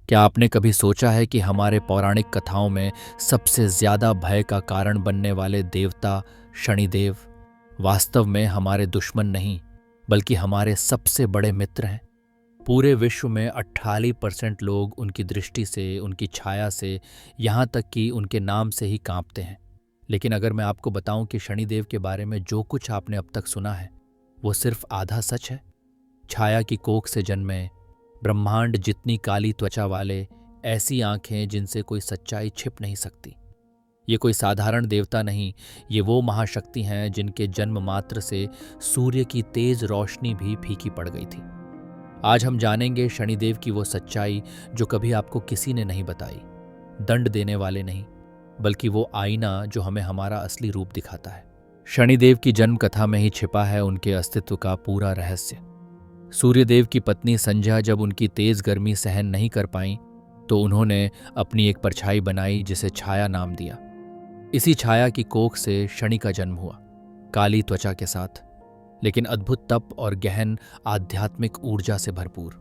क्या आपने कभी सोचा है कि हमारे पौराणिक कथाओं में सबसे ज्यादा भय का कारण बनने वाले देवता शनिदेव वास्तव में हमारे दुश्मन नहीं, बल्कि हमारे सबसे बड़े मित्र हैं। पूरे विश्व में 48% लोग उनकी दृष्टि से, उनकी छाया से, यहाँ तक कि उनके नाम से ही कांपते हैं। लेकिन अगर मैं आपको बताऊं कि शनिदेव के बारे में जो कुछ आपने अब तक सुना है वो सिर्फ आधा सच है। छाया की कोख से जन्मे, ब्रह्मांड जितनी काली त्वचा वाले, ऐसी आंखें जिनसे कोई सच्चाई छिप नहीं सकती। ये कोई साधारण देवता नहीं, ये वो महाशक्ति हैं जिनके जन्म मात्र से सूर्य की तेज रोशनी भी फीकी पड़ गई थी। आज हम जानेंगे शनिदेव की वो सच्चाई जो कभी आपको किसी ने नहीं बताई। दंड देने वाले नहीं, बल्कि वो आईना जो हमें हमारा असली रूप दिखाता है। शनिदेव की जन्म कथा में ही छिपा है उनके अस्तित्व का पूरा रहस्य। सूर्यदेव की पत्नी संध्या जब उनकी तेज गर्मी सहन नहीं कर पाई तो उन्होंने अपनी एक परछाई बनाई जिसे छाया नाम दिया। इसी छाया की कोख से शनि का जन्म हुआ, काली त्वचा के साथ, लेकिन अद्भुत तप और गहन आध्यात्मिक ऊर्जा से भरपूर।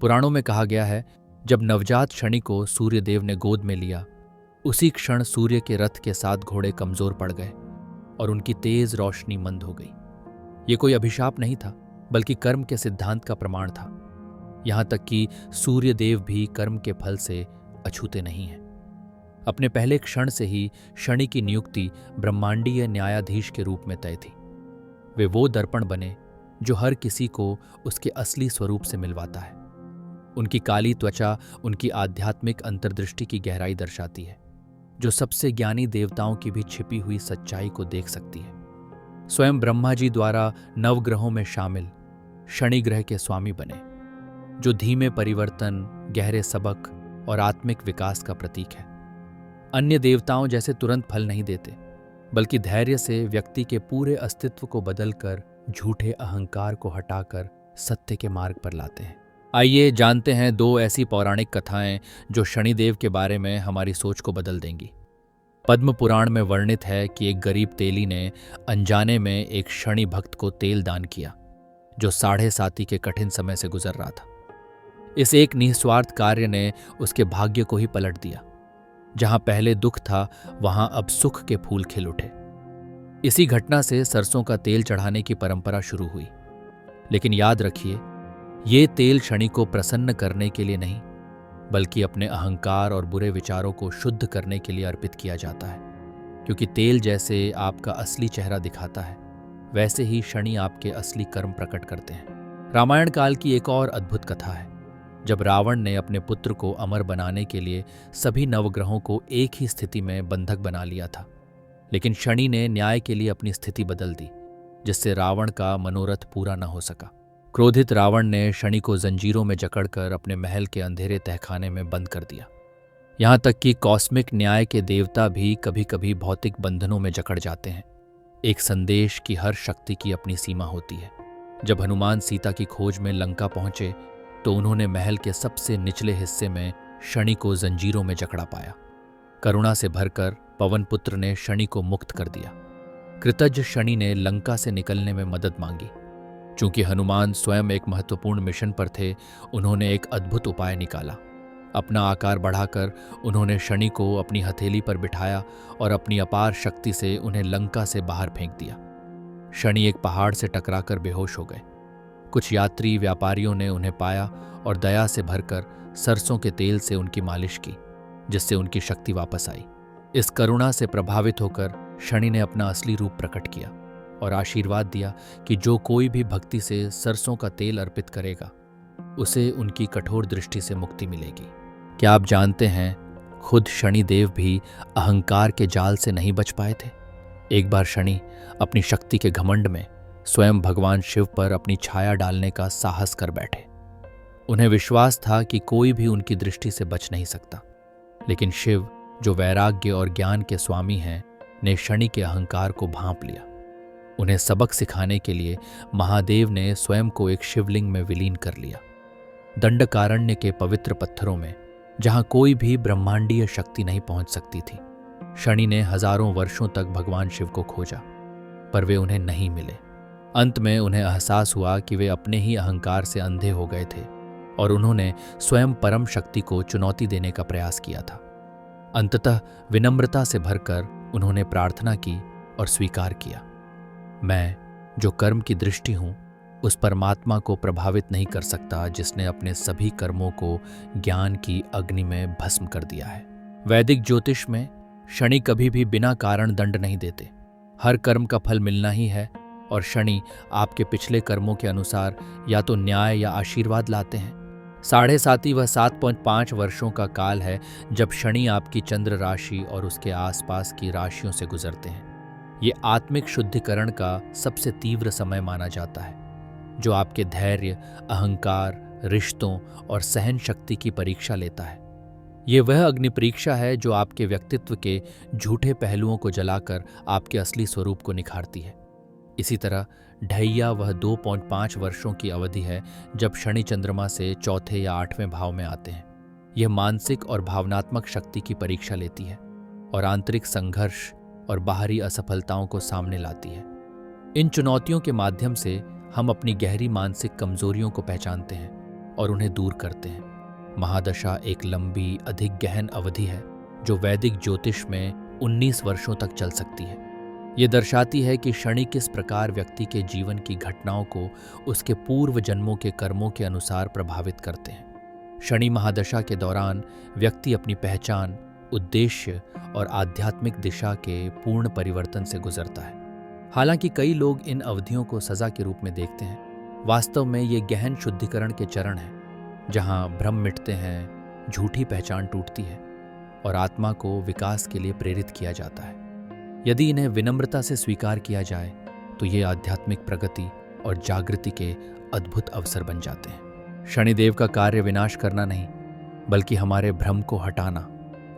पुराणों में कहा गया है, जब नवजात शनि को सूर्यदेव ने गोद में लिया, उसी क्षण सूर्य के रथ के 7 घोड़े कमजोर पड़ गए और उनकी तेज रोशनी मंद हो गई। ये कोई अभिशाप नहीं था, बल्कि कर्म के सिद्धांत का प्रमाण था। यहां तक कि सूर्यदेव भी कर्म के फल से अछूते नहीं हैं। अपने पहले क्षण से ही शनि की नियुक्ति ब्रह्मांडीय न्यायाधीश के रूप में तय थी। वे वो दर्पण बने जो हर किसी को उसके असली स्वरूप से मिलवाता है। उनकी काली त्वचा उनकी आध्यात्मिक अंतर्दृष्टि की गहराई दर्शाती है, जो सबसे ज्ञानी देवताओं की भी छिपी हुई सच्चाई को देख सकती है। स्वयं ब्रह्मा जी द्वारा नवग्रहों में शामिल शनि ग्रह के स्वामी बने, जो धीमे परिवर्तन, गहरे सबक और आत्मिक विकास का प्रतीक है। अन्य देवताओं जैसे तुरंत फल नहीं देते, बल्कि धैर्य से व्यक्ति के पूरे अस्तित्व को बदलकर, झूठे अहंकार को हटाकर सत्य के मार्ग पर लाते हैं। आइए जानते हैं 2 ऐसी पौराणिक कथाएं जो शनिदेव के बारे में हमारी सोच को बदल देंगी। पद्म पुराण में वर्णित है कि एक गरीब तेली ने अनजाने में एक शनि भक्त को तेल दान किया, जो 7.5 के कठिन समय से गुजर रहा था। इस एक निस्वार्थ कार्य ने उसके भाग्य को ही पलट दिया। जहां पहले दुख था, वहां अब सुख के फूल खिल उठे। इसी घटना से सरसों का तेल चढ़ाने की परंपरा शुरू हुई। लेकिन याद रखिए, ये तेल शनि को प्रसन्न करने के लिए नहीं, बल्कि अपने अहंकार और बुरे विचारों को शुद्ध करने के लिए अर्पित किया जाता है। क्योंकि तेल जैसे आपका असली चेहरा दिखाता है, वैसे ही शनि आपके असली कर्म प्रकट करते हैं। रामायण काल की एक और अद्भुत कथा है, जब रावण ने अपने पुत्र को अमर बनाने के लिए सभी नवग्रहों को एक ही स्थिति में बंधक बना लिया था। लेकिन शनि ने न्याय के लिए अपनी स्थिति बदल दी, जिससे रावण का मनोरथ पूरा न हो सका। क्रोधित रावण ने शनि को जंजीरों में जकड़कर अपने महल के अंधेरे तहखाने में बंद कर दिया। यहाँ तक कि कॉस्मिक न्याय के देवता भी कभी कभी भौतिक बंधनों में जकड़ जाते हैं। एक संदेश की हर शक्ति की अपनी सीमा होती है। जब हनुमान सीता की खोज में लंका पहुंचे तो उन्होंने महल के सबसे निचले हिस्से में शनि को जंजीरों में जकड़ा पाया। करुणा से भरकर पवन पुत्र ने शनि को मुक्त कर दिया। कृतज्ञ शनि ने लंका से निकलने में मदद मांगी। चूंकि हनुमान स्वयं एक महत्वपूर्ण मिशन पर थे, उन्होंने एक अद्भुत उपाय निकाला। अपना आकार बढ़ाकर उन्होंने शनि को अपनी हथेली पर बिठाया और अपनी अपार शक्ति से उन्हें लंका से बाहर फेंक दिया। शनि एक पहाड़ से टकराकर बेहोश हो गए। कुछ यात्री व्यापारियों ने उन्हें पाया और दया से भरकर सरसों के तेल से उनकी मालिश की, जिससे उनकी शक्ति वापस आई। इस करुणा से प्रभावित होकर शनि ने अपना असली रूप प्रकट किया और आशीर्वाद दिया कि जो कोई भी भक्ति से सरसों का तेल अर्पित करेगा, उसे उनकी कठोर दृष्टि से मुक्ति मिलेगी। क्या आप जानते हैं, खुद शनिदेव भी अहंकार के जाल से नहीं बच पाए थे। एक बार शनि अपनी शक्ति के घमंड में स्वयं भगवान शिव पर अपनी छाया डालने का साहस कर बैठे। उन्हें विश्वास था कि कोई भी उनकी दृष्टि से बच नहीं सकता। लेकिन शिव, जो वैराग्य और ज्ञान के स्वामी हैं, ने शनि के अहंकार को भांप लिया। उन्हें सबक सिखाने के लिए महादेव ने स्वयं को एक शिवलिंग में विलीन कर लिया। दंडकारण्य के पवित्र पत्थरों में, जहां कोई भी ब्रह्मांडीय शक्ति नहीं पहुंच सकती थी, शनि ने हजारों वर्षों तक भगवान शिव को खोजा, पर वे उन्हें नहीं मिले। अंत में उन्हें एहसास हुआ कि वे अपने ही अहंकार से अंधे हो गए थे और उन्होंने स्वयं परम शक्ति को चुनौती देने का प्रयास किया था। अंततः विनम्रता से भरकर उन्होंने प्रार्थना की और स्वीकार किया, मैं जो कर्म की दृष्टि हूं उस परमात्मा को प्रभावित नहीं कर सकता जिसने अपने सभी कर्मों को ज्ञान की अग्नि में भस्म कर दिया है। वैदिक ज्योतिष में शनि कभी भी बिना कारण दंड नहीं देते। हर कर्म का फल मिलना ही है और शनि आपके पिछले कर्मों के अनुसार या तो न्याय या आशीर्वाद लाते हैं। 7.5 वह 7.5 वर्षों का काल है जब शनि आपकी चंद्र राशि और उसके आसपास की राशियों से गुजरते हैं। ये आत्मिक शुद्धिकरण का सबसे तीव्र समय माना जाता है, जो आपके धैर्य, अहंकार, रिश्तों और सहन शक्ति की परीक्षा लेता है। ये वह अग्नि परीक्षा है जो आपके व्यक्तित्व के झूठे पहलुओं को जलाकर आपके असली स्वरूप को निखारती है। इसी तरह ढैया वह 2.5 वर्षों की अवधि है जब शनि चंद्रमा से चौथे या 8वें भाव में आते हैं। यह मानसिक और भावनात्मक शक्ति की परीक्षा लेती है और आंतरिक संघर्ष और बाहरी असफलताओं को सामने लाती है। इन चुनौतियों के माध्यम से हम अपनी गहरी मानसिक कमजोरियों को पहचानते हैं और उन्हें दूर करते हैं। महादशा एक लंबी, अधिक गहन अवधि है जो वैदिक ज्योतिष में 19 वर्षों तक चल सकती है। ये दर्शाती है कि शनि किस प्रकार व्यक्ति के जीवन की घटनाओं को उसके पूर्व जन्मों के कर्मों के अनुसार प्रभावित करते हैं। शनि महादशा के दौरान व्यक्ति अपनी पहचान, उद्देश्य और आध्यात्मिक दिशा के पूर्ण परिवर्तन से गुजरता है। हालांकि कई लोग इन अवधियों को सजा के रूप में देखते हैं, वास्तव में ये गहन शुद्धिकरण के चरण हैं जहां भ्रम मिटते हैं, झूठी पहचान टूटती है और आत्मा को विकास के लिए प्रेरित किया जाता है। यदि इन्हें विनम्रता से स्वीकार किया जाए तो ये आध्यात्मिक प्रगति और जागृति के अद्भुत अवसर बन जाते हैं। शनिदेव का कार्य विनाश करना नहीं, बल्कि हमारे भ्रम को हटाना,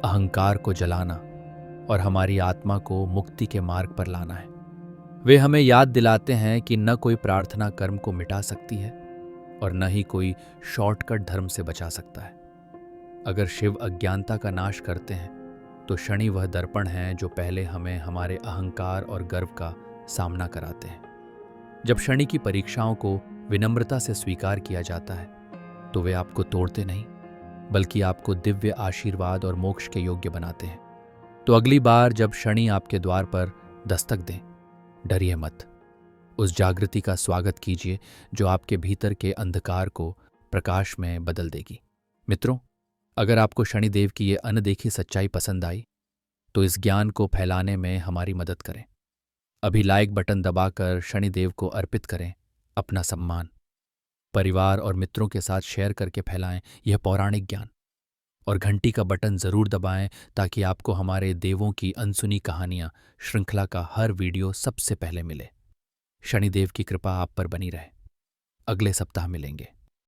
अहंकार को जलाना और हमारी आत्मा को मुक्ति के मार्ग पर लाना है। वे हमें याद दिलाते हैं कि न कोई प्रार्थना कर्म को मिटा सकती है और न ही कोई शॉर्टकट धर्म से बचा सकता है। अगर शिव अज्ञानता का नाश करते हैं तो शनि वह दर्पण है जो पहले हमें हमारे अहंकार और गर्व का सामना कराते हैं। जब शनि की परीक्षाओं को विनम्रता से स्वीकार किया जाता है तो वे आपको तोड़ते नहीं, बल्कि आपको दिव्य आशीर्वाद और मोक्ष के योग्य बनाते हैं। तो अगली बार जब शनि आपके द्वार पर दस्तक दें, डरिए मत। उस जागृति का स्वागत कीजिए जो आपके भीतर के अंधकार को प्रकाश में बदल देगी। मित्रों, अगर आपको शनिदेव की ये अनदेखी सच्चाई पसंद आई तो इस ज्ञान को फैलाने में हमारी मदद करें। अभी लाइक बटन दबाकर शनिदेव को अर्पित करें अपना सम्मान। परिवार और मित्रों के साथ शेयर करके फैलाएं यह पौराणिक ज्ञान, और घंटी का बटन जरूर दबाएं ताकि आपको हमारे देवों की अनसुनी कहानियां श्रृंखला का हर वीडियो सबसे पहले मिले। शनिदेव की कृपा आप पर बनी रहे। अगले सप्ताह मिलेंगे।